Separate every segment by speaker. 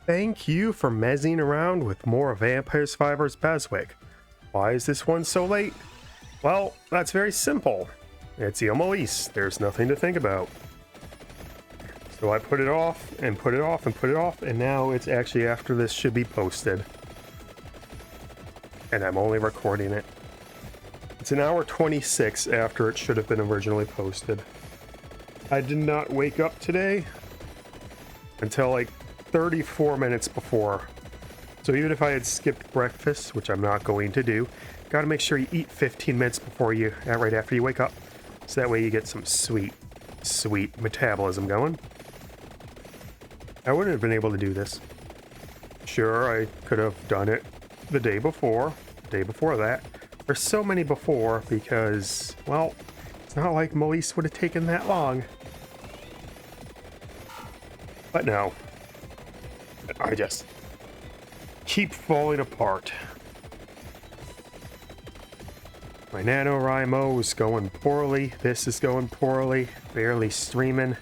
Speaker 1: Thank you for mezzying around with more Vampire Survivors BESWEC. Why is this one so late? Well, that's very simple. It's Il Molise. There's nothing to think about. So I put it off and put it off and put it off, and now it's actually after this should be posted. And I'm only recording it. It's an hour 26 after it should have been originally posted. I did not wake up today until like 34 minutes before. So even if I had skipped breakfast, which I'm not going to do, gotta make sure you eat 15 minutes before you, right after you wake up. So that way you get some sweet metabolism going. I wouldn't have been able to do this. Sure, I could have done it the day before that. There's so many before because, well, it's not like Molise would have taken that long. But no. I just keep falling apart. My NaNoWriMo is going poorly. This is going poorly. Barely streaming.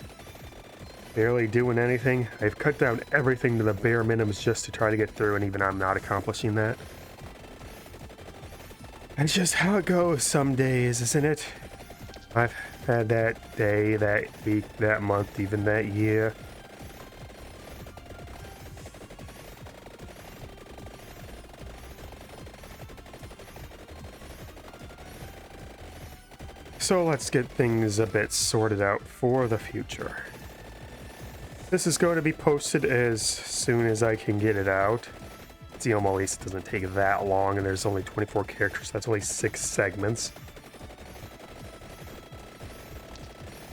Speaker 1: Barely doing anything. I've cut down everything to the bare minimums just to try to get through, and even I'm not accomplishing that. That's just how it goes some days, isn't it? I've had that day, that week, that month, even that year. So let's get things a bit sorted out for the future. This is going to be posted as soon as I can get it out. It's Il Molise, it doesn't take that long, and there's only 24 characters, that's only 6 segments.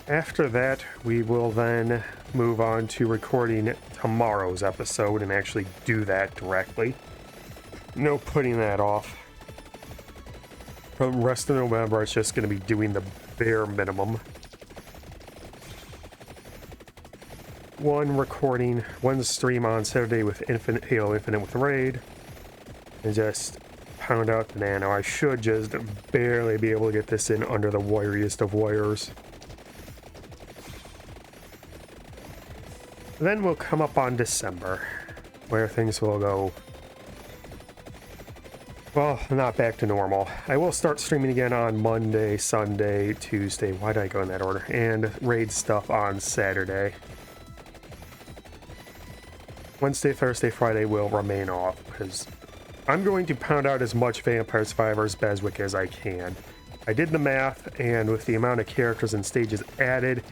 Speaker 1: After that, we will then move on to recording tomorrow's episode and actually do that directly. No putting that off. For the rest of November, it's just going to be doing the bare minimum. One recording, one stream on Saturday with Halo Infinite with Raid, and just pound out the nano. I should just barely be able to get this in under the wiriest of wires. Then we'll come up on December, where things will go, well, not back to normal. I will start streaming again on Monday, Sunday, Tuesday. Why did I go in that order? And raid stuff on Saturday. Wednesday, Thursday, Friday will remain off because I'm going to pound out as much Vampire Survivors BESWEC as I can. I did the math, and with the amount of characters and stages added,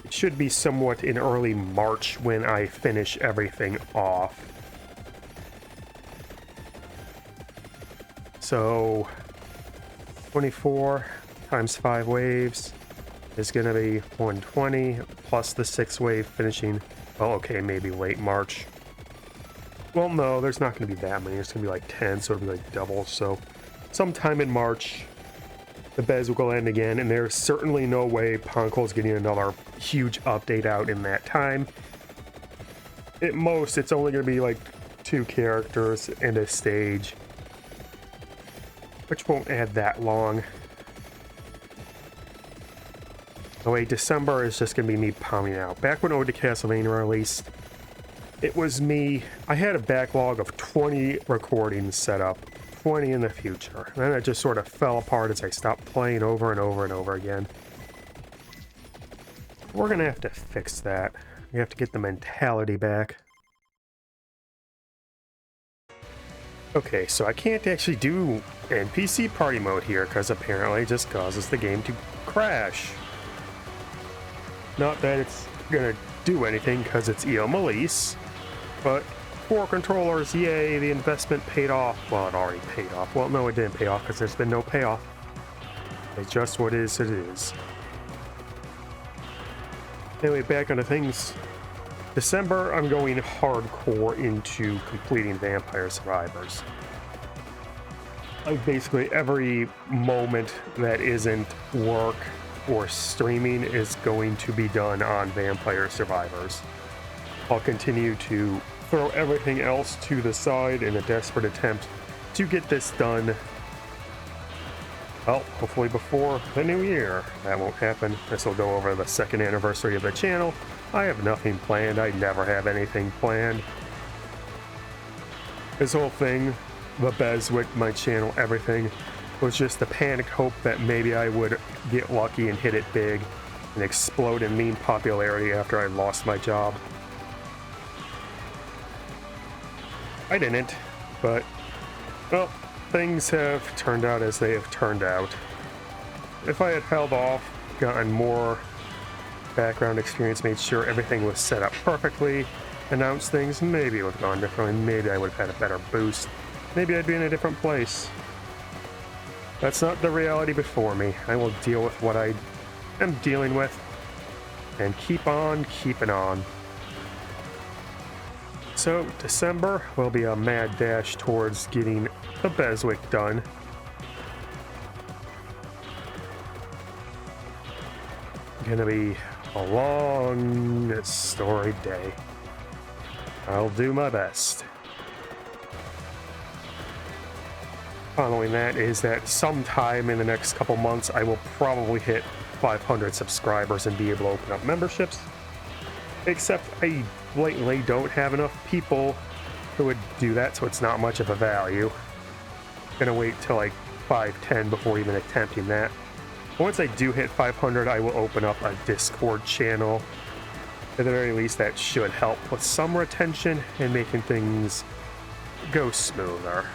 Speaker 1: it should be somewhat in early March when I finish everything off. So 24 times 5 waves is going to be 120 plus the 6 wave finishing, well, okay, maybe late March. Well, no, there's not going to be that many. It's going to be like 10, so it'll be like double. So sometime in March, the BESWEC will end again, and there's certainly no way Ponko's getting another huge update out in that time. At most, it's only going to be like 2 characters and a stage, which won't add that long. Oh wait, December is just going to be me pounding out. Back when Ode to Castlevania released, it was me. I had a backlog of 20 recordings set up, 20 in the future. And then it just sort of fell apart as I stopped playing over and over and over again. We're going to have to fix that. We have to get the mentality back. Okay, so I can't actually do NPC party mode here because apparently it just causes the game to crash. Not that it's gonna do anything because it's Il Molise, but 4 controllers, yay, the investment paid off. Well, it already paid off. Well, no, it didn't pay off because there's been no payoff. It's just what it is. Anyway, back onto things. December, I'm going hardcore into completing Vampire Survivors. Like basically every moment that isn't work or streaming is going to be done on Vampire Survivors. I'll continue to throw everything else to the side in a desperate attempt to get this done. Well, hopefully before the new year. That won't happen. This will go over the 2nd anniversary of the channel. I have nothing planned. I never have anything planned. This whole thing, the BESWEC, my channel, everything, was just the panic hope that maybe I would get lucky and hit it big and explode in meme popularity after I lost my job. I didn't, but, well, things have turned out as they have turned out. If I had held off, gotten more background experience, made sure everything was set up perfectly, announced things, maybe it would have gone differently, maybe I would have had a better boost, maybe I'd be in a different place. That's not the reality before me. I will deal with what I am dealing with and keep on keeping on. So, December will be a mad dash towards getting the BESWEC done. Gonna be a long, storied day. I'll do my best. Following that is that sometime in the next couple months, I will probably hit 500 subscribers and be able to open up memberships. Except I blatantly don't have enough people who would do that, so it's not much of a value. Gonna wait till like 5-10 before even attempting that. Once I do hit 500, I will open up a Discord channel. At the very least, that should help with some retention and making things go smoother.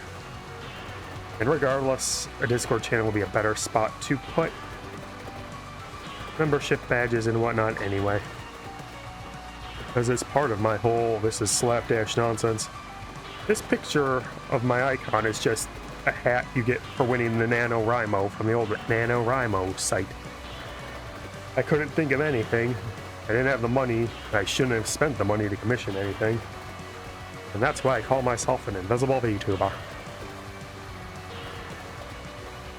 Speaker 1: And regardless, a Discord channel will be a better spot to put membership badges and whatnot anyway. Because it's part of my whole this is slapdash nonsense. This picture of my icon is just a hat you get for winning the NaNoWriMo from the old NaNoWriMo site. I couldn't think of anything. I didn't have the money. I shouldn't have spent the money to commission anything. And that's why I call myself an invisible VTuber.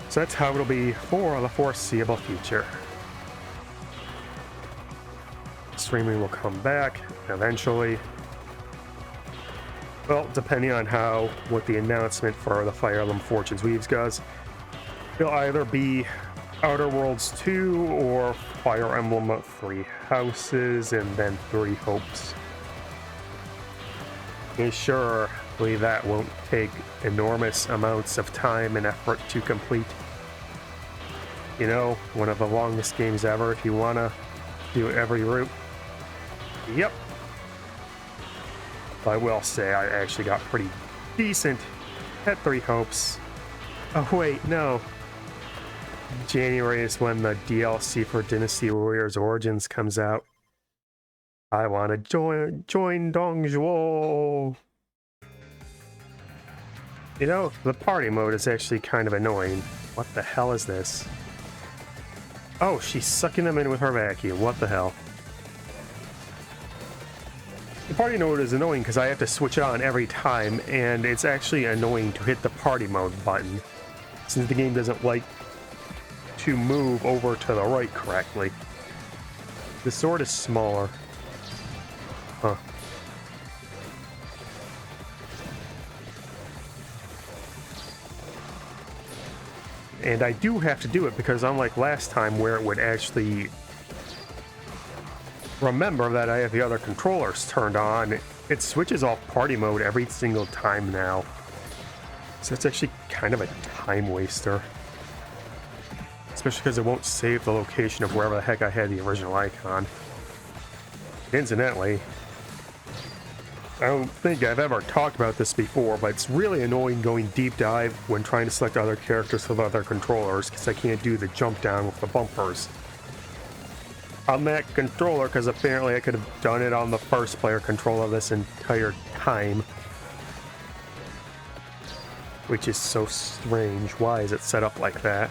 Speaker 1: So that's how it'll be for the foreseeable future. Streaming will come back eventually. Well, depending on what the announcement for the Fire Emblem Fortunes Weaves goes. It'll either be Outer Worlds 2 or Fire Emblem 3 Houses and then 3 Hopes. And surely that won't take enormous amounts of time and effort to complete. You know, one of the longest games ever if you want to do every route. Yep. I will say I actually got pretty decent at 3 Hopes. Oh wait, no. January is when the DLC for Dynasty Warriors Origins comes out. I want to join Dongzhuo. You know, the party mode is actually kind of annoying. What the hell is this? Oh, she's sucking them in with her vacuum. What the hell? The party mode is annoying because I have to switch it on every time, and it's actually annoying to hit the party mode button, since the game doesn't like to move over to the right correctly. The sword is smaller. Huh. And I do have to do it because unlike last time where it would actually remember that I have the other controllers turned on, it switches off party mode every single time now. So it's actually kind of a time waster. Especially because it won't save the location of wherever the heck I had the original icon. Incidentally, I don't think I've ever talked about this before, but it's really annoying going deep dive when trying to select other characters with other controllers because I can't do the jump down with the bumpers on that controller, because apparently I could have done it on the first player controller this entire time. Which is so strange. Why is it set up like that?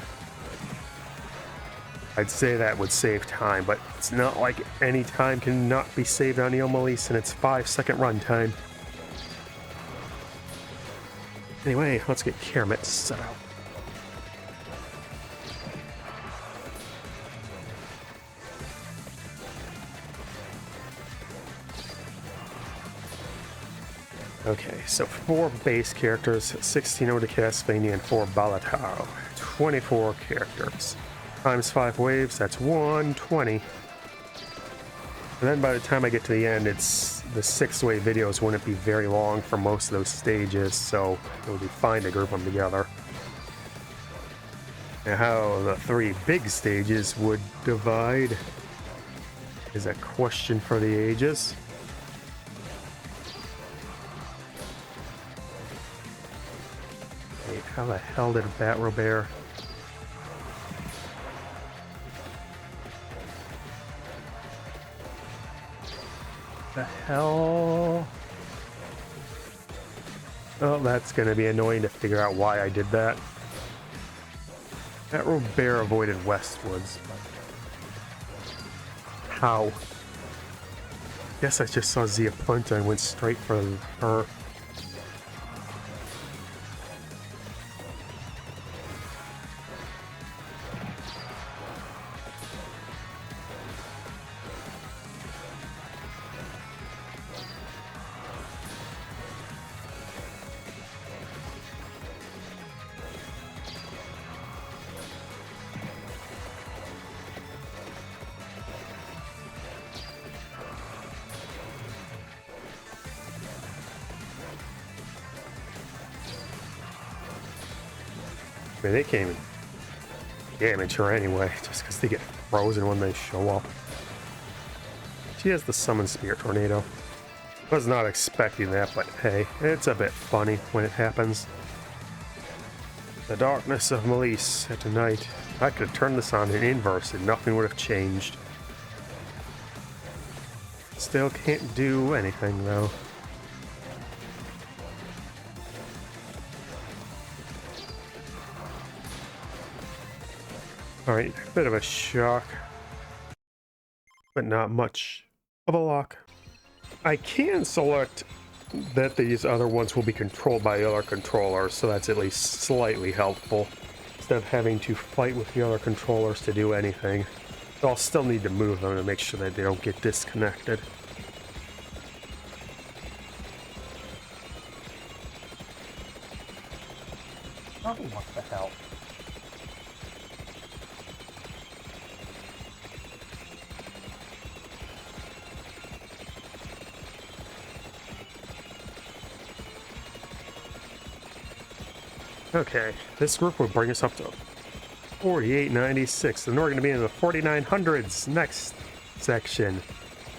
Speaker 1: I'd say that would save time, but it's not like any time cannot be saved on Il Molise in its 5-second runtime. Anyway, let's get Kermit set up. Okay, so 4 base characters, 16 Ode to Castlevania, and 4 Balataro. 24 characters. Times 5 waves, that's 120. And then by the time I get to the end, it's the 6-way videos wouldn't be very long for most of those stages, so it would be fine to group them together. Now, how the 3 big stages would divide is a question for the ages. Wait, how the hell did Bat Robert? The hell? Oh, that's going to be annoying to figure out why I did that. That Robert avoided Westwoods, but how? Guess I just saw Zia Punta and went straight for her. I mean, they can't even damage her anyway, just because they get frozen when they show up. She has the Summon Spirit Tornado. Was not expecting that, but hey, it's a bit funny when it happens. The darkness of Molise at night. I could have turned this on in inverse and nothing would have changed. Still can't do anything though. Alright, a bit of a shock, but not much of a lock. I can select that these other ones will be controlled by the other controllers, so that's at least slightly helpful, instead of having to fight with the other controllers to do anything. So I'll still need to move them to make sure that they don't get disconnected. Oh, what the hell? Okay, this group will bring us up to 4896, and we're going to be in the 4900s next section.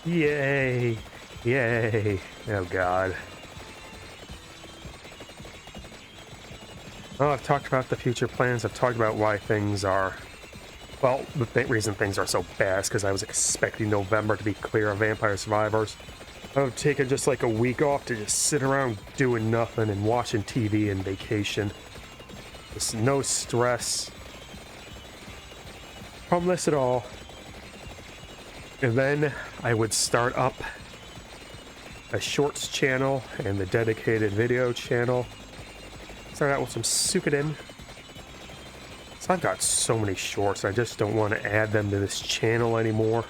Speaker 1: Yay! Yay! Oh god. Well, I've talked about the future plans, I've talked about why things are... Well, the reason things are so bad is because I was expecting November to be clear of Vampire Survivors. I've taken just like a week off to just sit around doing nothing and watching TV and vacation. There's no stress from this at all. And then I would start up a shorts channel and the dedicated video channel. Start out with some Suikoden. So I've got so many shorts, I just don't want to add them to this channel anymore.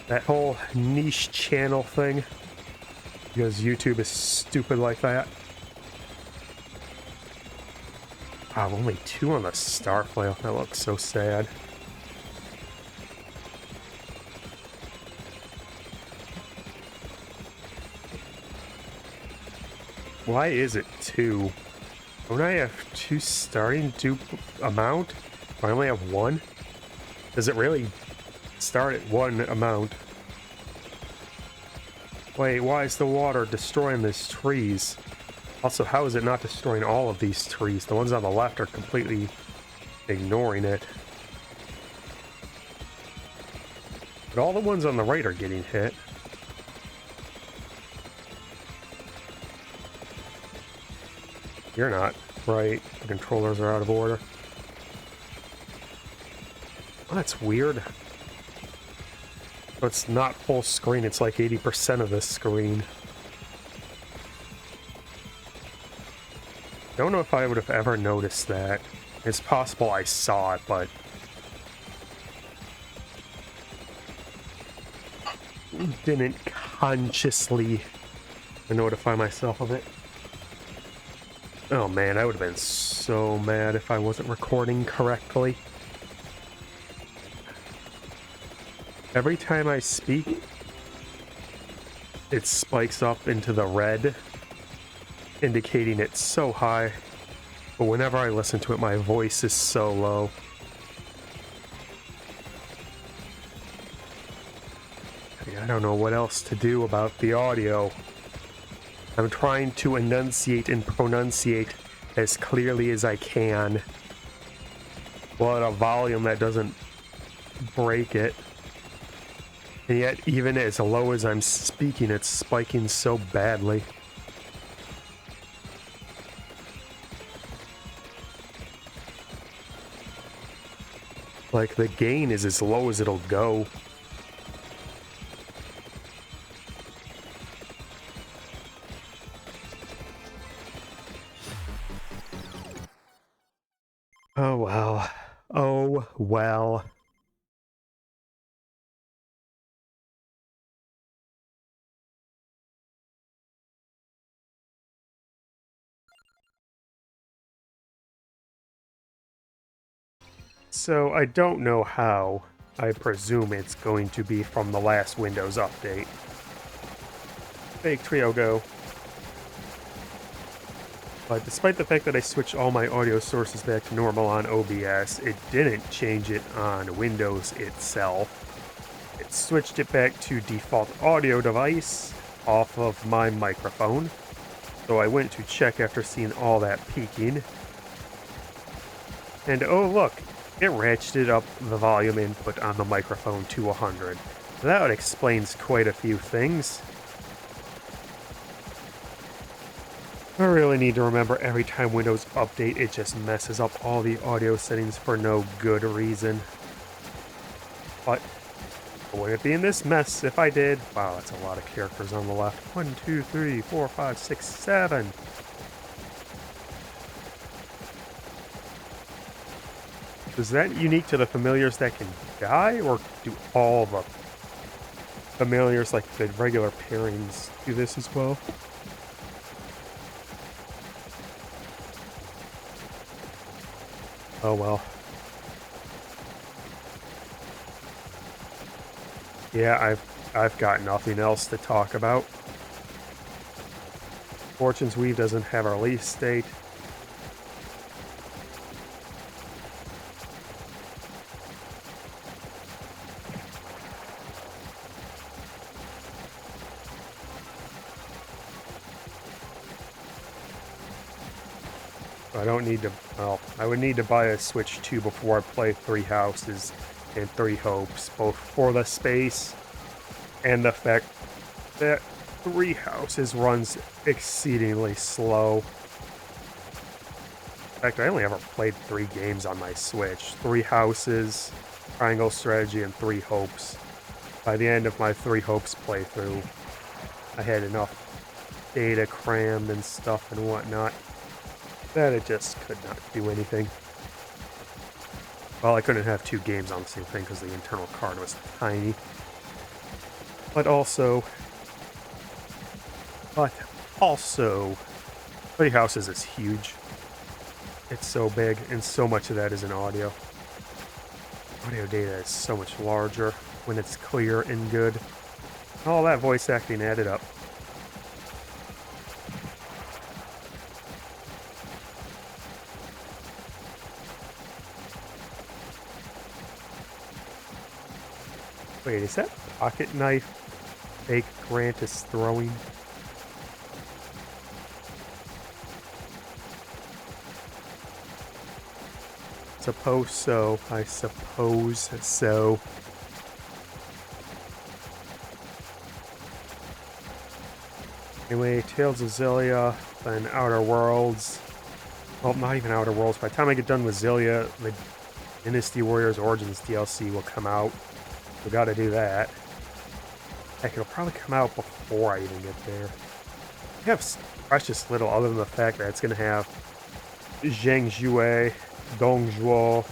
Speaker 1: That whole niche channel thing, because YouTube is stupid like that. Wow, only 2 on the Starflail. That looks so sad. Why is it 2? Don't I have 2 starting to amount? I only have 1? Does it really start at 1 amount? Wait, why is the water destroying these trees? Also, how is it not destroying all of these trees? The ones on the left are completely ignoring it. But all the ones on the right are getting hit. You're not right. The controllers are out of order. Oh, that's weird. So it's not full screen, it's like 80% of this screen. Don't know if I would have ever noticed that. It's possible I saw it, but didn't consciously notify myself of it. Oh man, I would have been so mad if I wasn't recording correctly. Every time I speak, it spikes up into the red, indicating it's so high. But whenever I listen to it, my voice is so low. I don't know what else to do about the audio. I'm trying to enunciate and pronunciate as clearly as I can, while at a volume that doesn't break it. And yet, even as low as I'm speaking, it's spiking so badly. Like, the gain is as low as it'll go. Oh well. Oh well. So I don't know how. I presume it's going to be from the last Windows update. Fake Trio Go. But despite the fact that I switched all my audio sources back to normal on OBS, it didn't change it on Windows itself. It switched it back to default audio device off of my microphone. So I went to check after seeing all that peaking. And oh look, it ratcheted up the volume input on the microphone to 100. That explains quite a few things. I really need to remember every time Windows update, it just messes up all the audio settings for no good reason. But I wouldn't be in this mess if I did. Wow, that's a lot of characters on the left. 1, 2, 3, 4, 5, 6, 7. Is that unique to the familiars that can die, or do all the familiars, like the regular pairings, do this as well? Oh well. Yeah, I've got nothing else to talk about. Fortune's Weave doesn't have a release date. I don't need to, well, I would need to buy a Switch 2 before I play Three Houses and Three Hopes, both for the space and the fact that Three Houses runs exceedingly slow. In fact, I only ever played 3 games on my Switch. Three Houses, Triangle Strategy, and Three Hopes. By the end of my Three Hopes playthrough, I had enough data crammed and stuff and whatnot that it just could not do anything. Well, I couldn't have 2 games on the same thing because the internal card was tiny. But also, Three Houses is huge. It's so big, and so much of that is in audio. Audio data is so much larger when it's clear and good. All that voice acting added up. Wait, is that pocket knife fake Grant is throwing? Suppose so. I suppose so. Anyway, Tales of Xillia, then Outer Worlds. Well, not even Outer Worlds. By the time I get done with Xillia, the Dynasty Warriors Origins DLC will come out. We gotta do that. Heck, it'll probably come out before I even get there. I have precious little other than the fact that it's gonna have Zheng Jue, Dong Zhuo,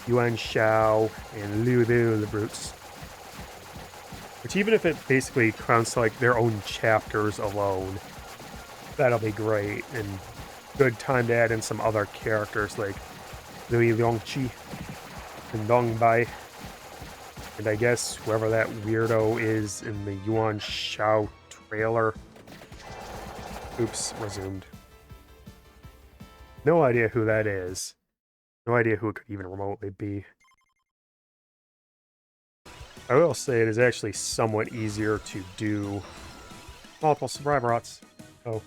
Speaker 1: Yuan Shao, and Liu Liu the Brutes. Which, even if it basically counts to like their own chapters alone, that'll be great, and good time to add in some other characters like Lui Liongqi and Dong Bai And I guess whoever that weirdo is in the Yuan Shao trailer. Oops, resumed. No idea who that is. No idea who it could even remotely be. I will say it is actually somewhat easier to do multiple survivor rots. Oh.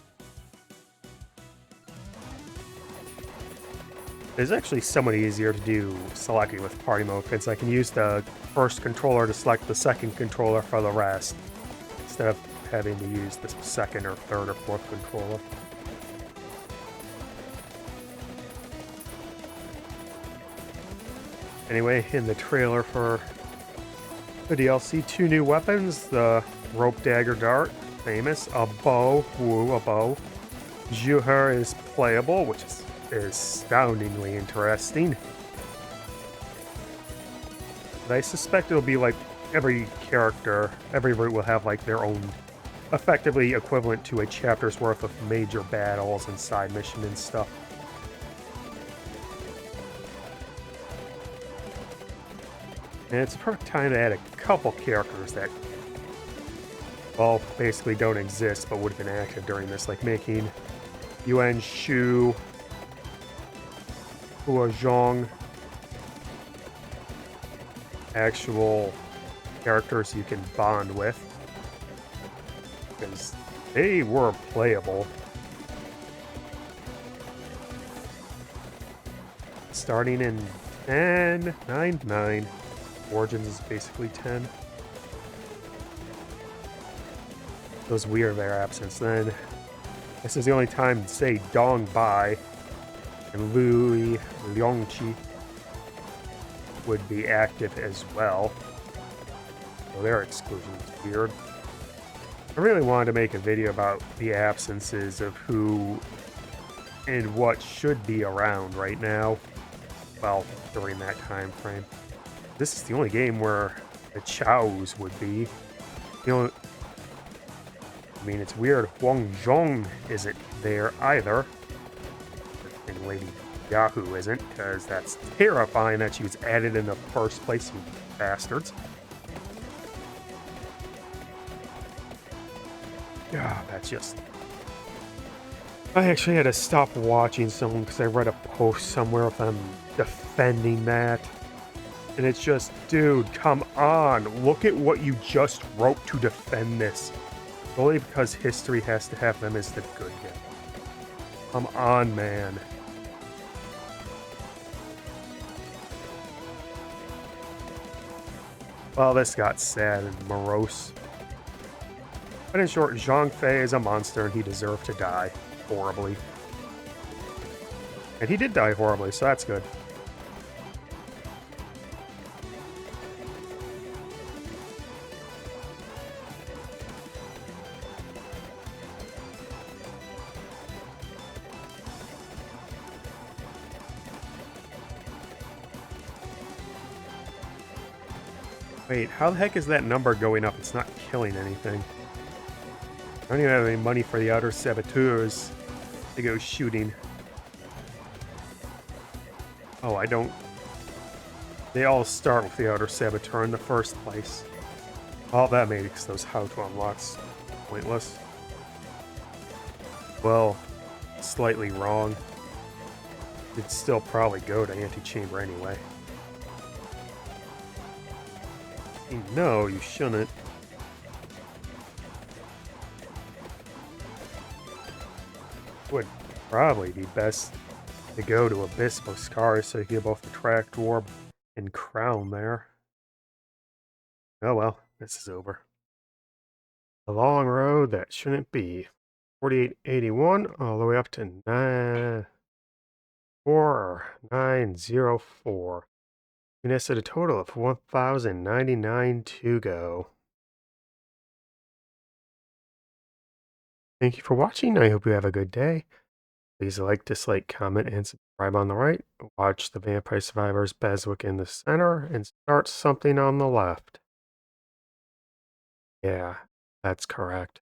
Speaker 1: It's actually somewhat easier to do selecting with party mode, because I can use the first controller to select the second controller for the rest, instead of having to use the second or third or fourth controller. Anyway, in the trailer for the DLC, 2 new weapons, the rope dagger dart, famous, a bow, woo, a bow. Juher is playable, which is astoundingly interesting. But I suspect it'll be like every character, every route will have like their own, effectively equivalent to a chapter's worth of major battles and side mission and stuff. And it's a perfect time to add a couple characters that, well, basically don't exist but would have been active during this, like making Yuan Shu, Hua Zhong actual characters you can bond with, because they were playable. Starting in 10, 9, 9. Origins is basically 10. It was weird their absence. Then this is the only time, say, Dong Bai and Lui Liongqi would be active as well. So their exclusion is weird. I really wanted to make a video about the absences of who and what should be around right now. Well, during that time frame. This is the only game where the Chows would be. You know, I mean, it's weird. Huang Zhong isn't there either. And Lady Yahoo isn't, because that's terrifying that she was added in the first place, you bastards. Yeah, that's just... I actually had to stop watching someone because I read a post somewhere of them defending that. And it's just, dude, come on. Look at what you just wrote to defend this. Only because history has to have them as the good guy. Come on, man. Well, this got sad and morose. But in short, Zhang Fei is a monster and he deserved to die horribly. And he did die horribly, so that's good. Wait, how the heck is that number going up? It's not killing anything. I don't even have any money for the outer saboteurs to go shooting. Oh, I don't... They all start with the outer saboteur in the first place. Well, that makes those how to unlocks pointless. Well, slightly wrong. It'd still probably go to antechamber anyway. No, you shouldn't. Would probably be best to go to BESWEC so you get both the tracked orb and crown there. Oh well, this is over. A long road that shouldn't be. 4881 all the way up to 4904. And that's at a total of 1,099 to go. Thank you for watching. I hope you have a good day. Please like, dislike, comment, and subscribe on the right. Watch the Vampire Survivors BESWEC in the center and start something on the left. Yeah, that's correct.